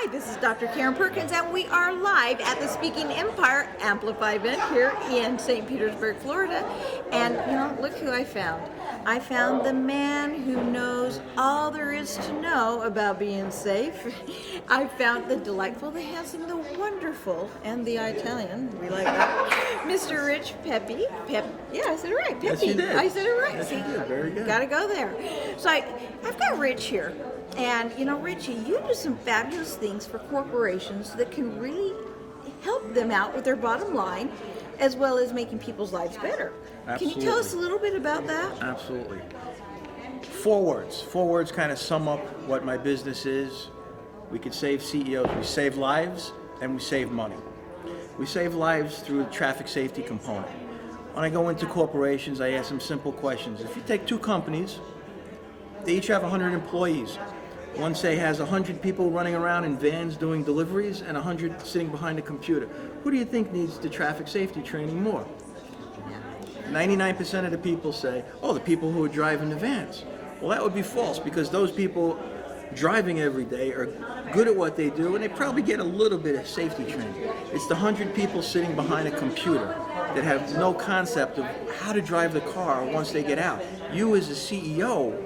Hi, this is Dr. Karen Perkins, and we are live at the Speaking Empire Amplify event here in St. Petersburg, Florida. And, look who I found. I found the man who knows all there is to know about being safe. I found the delightful, the handsome, the wonderful, and the Italian. We like that. Mr. Rich Pepe. Yeah, I said it right. Pepe. Yes, you did. I said it right. Yes, See, you did. Very good. Gotta go there. So I've got Rich here. And, Richie, you do some fabulous things for corporations that can really help them out with their bottom line, as well as making people's lives better. Absolutely. Can you tell us a little bit about that? Absolutely. Four words kind of sum up what my business is. We could save CEOs. We save lives and we save money. We save lives through the traffic safety component. When I go into corporations, I ask them simple questions. If you take two companies, they each have 100 employees. One, say, has 100 people running around in vans doing deliveries and 100 sitting behind a computer. Who do you think needs the traffic safety training more? 99% of the people say, oh, the people who are driving the vans. Well, that would be false, because those people driving every day are good at what they do, and they probably get a little bit of safety training. It's the 100 people sitting behind a computer that have no concept of how to drive the car once they get out. You as a CEO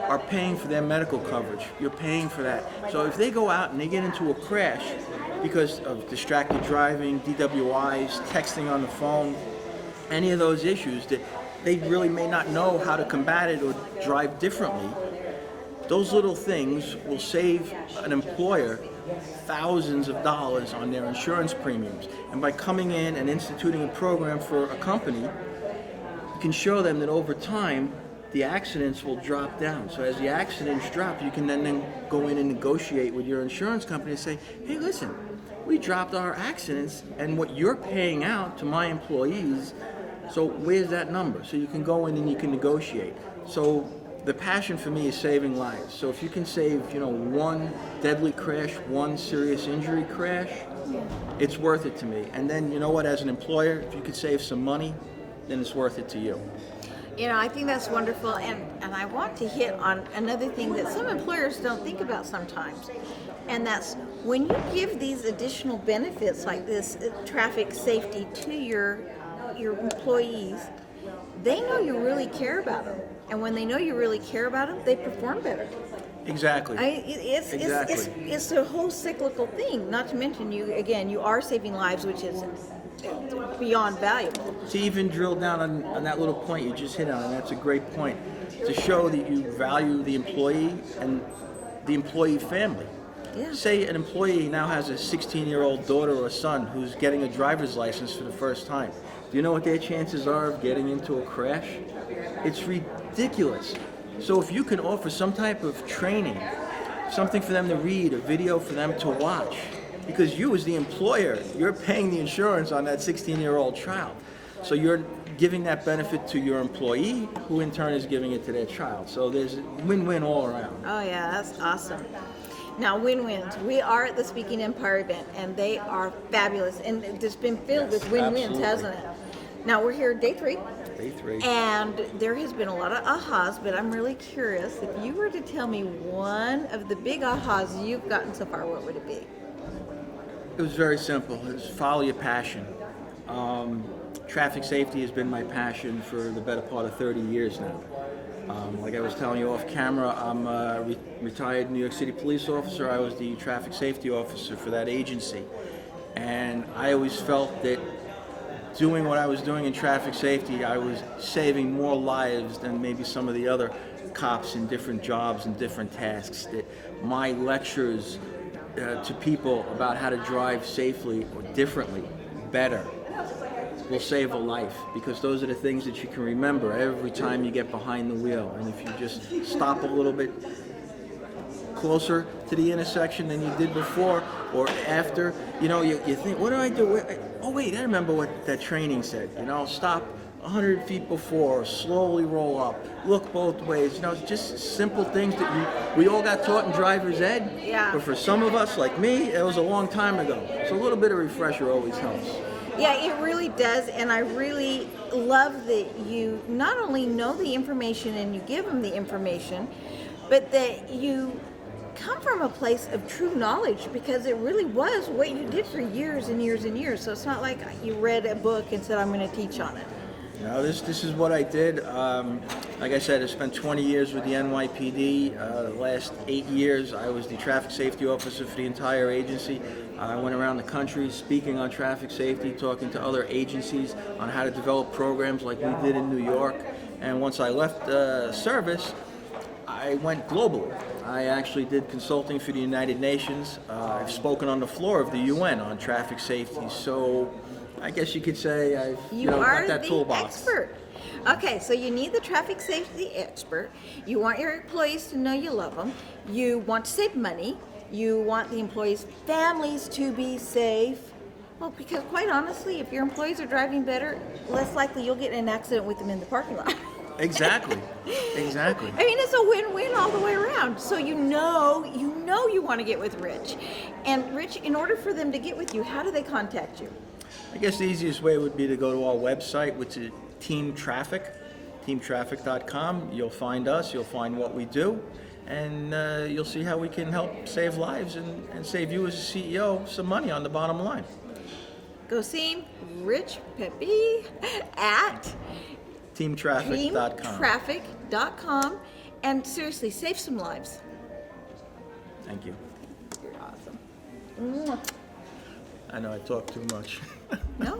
are paying for their medical coverage. You're paying for that. So if they go out and they get into a crash because of distracted driving, DWIs, texting on the phone, any of those issues that they really may not know how to combat it or drive differently, those little things will save an employer thousands of dollars on their insurance premiums. And by coming in and instituting a program for a company, you can show them that over time, the accidents will drop down. So as the accidents drop, you can then go in and negotiate with your insurance company and say, hey, listen, we dropped our accidents and what you're paying out to my employees, so where's that number? So you can go in and you can negotiate. So the passion for me is saving lives. So if you can save, one deadly crash, one serious injury crash, it's worth it to me. And then, as an employer, if you could save some money, then it's worth it to you. I think that's wonderful, and I want to hit on another thing that some employers don't think about sometimes, and that's when you give these additional benefits like this traffic safety to your employees, they know you really care about them, and when they know you really care about them, they perform better. Exactly. It's a whole cyclical thing, not to mention you are saving lives, which is beyond valuable. To even drill down on that little point you just hit on, and that's a great point, to show that you value the employee and the employee family. Yeah. Say an employee now has a 16-year-old daughter or son who's getting a driver's license for the first time. Do you know what their chances are of getting into a crash? It's ridiculous. So if you can offer some type of training, something for them to read, a video for them to watch, because you as the employer, you're paying the insurance on that 16-year-old child. So you're giving that benefit to your employee, who in turn is giving it to their child. So there's win-win all around. Oh yeah, that's awesome. Now, win-wins. We are at the Speaking Empire event, and they are fabulous. And it's been filled with win-wins, hasn't it? Now, we're here day three. Day three. And there has been a lot of ahas, but I'm really curious. If you were to tell me one of the big ahas you've gotten so far, what would it be? It was very simple. It was follow your passion. Traffic safety has been my passion for the better part of 30 years now. Like I was telling you off camera, I'm a retired New York City police officer. I was the traffic safety officer for that agency. And I always felt that doing what I was doing in traffic safety, I was saving more lives than maybe some of the other cops in different jobs and different tasks. That my lectures to people about how to drive safely or differently, better, will save a life, because those are the things that you can remember every time you get behind the wheel. And if you just stop a little bit closer to the intersection than you did before or after, you think, what do I do? Oh wait, I remember what that training said. Stop 100 feet before, slowly roll up, look both ways. Just simple things that we all got taught in driver's ed. Yeah. But for some of us, like me, it was a long time ago. So a little bit of refresher always helps. Yeah, it really does, and I really love that you not only know the information and you give them the information, but that you come from a place of true knowledge, because it really was what you did for years and years and years. So it's not like you read a book and said, I'm going to teach on it. No, this is what I did. Like I said, I spent 20 years with the NYPD. The last 8 years, I was the traffic safety officer for the entire agency. I went around the country speaking on traffic safety, talking to other agencies on how to develop programs like we did in New York. And once I left service, I went global. I actually did consulting for the United Nations. I've spoken on the floor of the UN on traffic safety. So I guess you could say I've got that toolbox. Expert. Okay, so you need the traffic safety expert. You want your employees to know you love them. You want to save money. You want the employees' families to be safe. Well, because quite honestly, if your employees are driving better, less likely you'll get in an accident with them in the parking lot. Exactly. I mean, it's a win-win all the way around. So you know you want to get with Rich. And Rich, in order for them to get with you, how do they contact you? I guess the easiest way would be to go to our website, which is Team Traffic, teamtraffic.com. You'll find us, you'll find what we do, and you'll see how we can help save lives and save you as a CEO some money on the bottom line. Go see Rich Pepe at teamtraffic.com. teamtraffic.com, and seriously, save some lives. Thank you. You're awesome. I know I talk too much. No.